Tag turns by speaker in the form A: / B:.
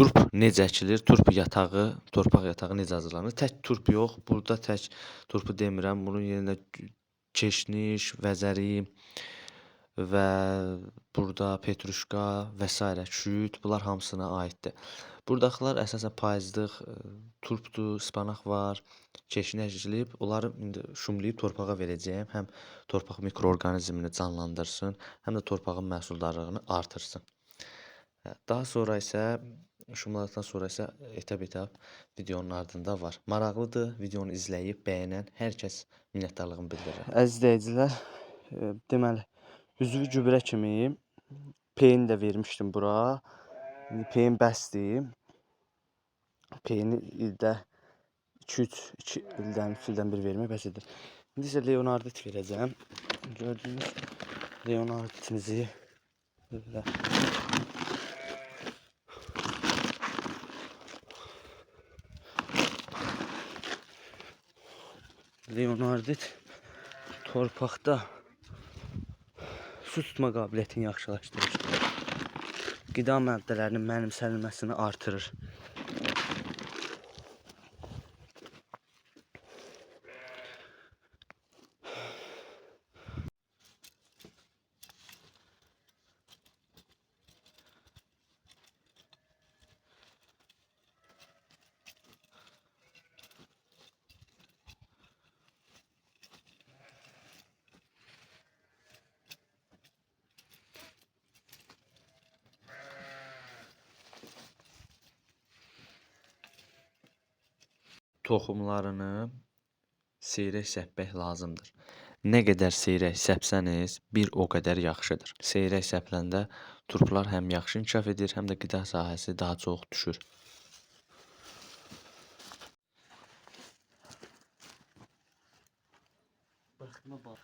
A: Turp necə əkilir? Turp yatağı, torpaq yatağı necə hazırlanır? Tək turp yox, burada tək turpu demirəm. Bunun yerinə keşniş, vəzəri və burada petruşka və s. küt, bunlar hamısına aiddir. Buradakılar əsasən payızlıq turpdur, spanaq var, keşni əkilib, onları indi şumlayıb torpağa verəcəyəm. Həm torpaq mikroorqanizmini canlandırsın, həm də torpağın məhsuldarlığını artırsın. Daha sonra isə şumladıqdan sonra isə etap-etap videonun ardında var. Maraqlıdır, videonu izləyib bəyənən hər kəs minnətdarlığımı bildirirəm.
B: Əziz izləyicilər, deməli, üzvü gübrə kimi peyin də vermişdim bura. İndi peyin bəsdir. Peyini ildə 2 ildən, 3 ildən bir vermək bəs edir. İndi isə Leonardit verəcəm. Gördüyünüz Leonarditimizi belə Leonardit torpaqda su tutma qabiliyyətini yaxşılaşdırır. Qida maddələrinin mənimsənilməsini artırır.
A: Toxumlarını seyrək səpmək lazımdır. Nə qədər seyrək səpsəniz, bir o qədər yaxşıdır. Seyrək səpləndə turplar həm yaxşı inkişaf edir, həm də qida sahəsi daha çox düşür.
B: Bıraxma bax.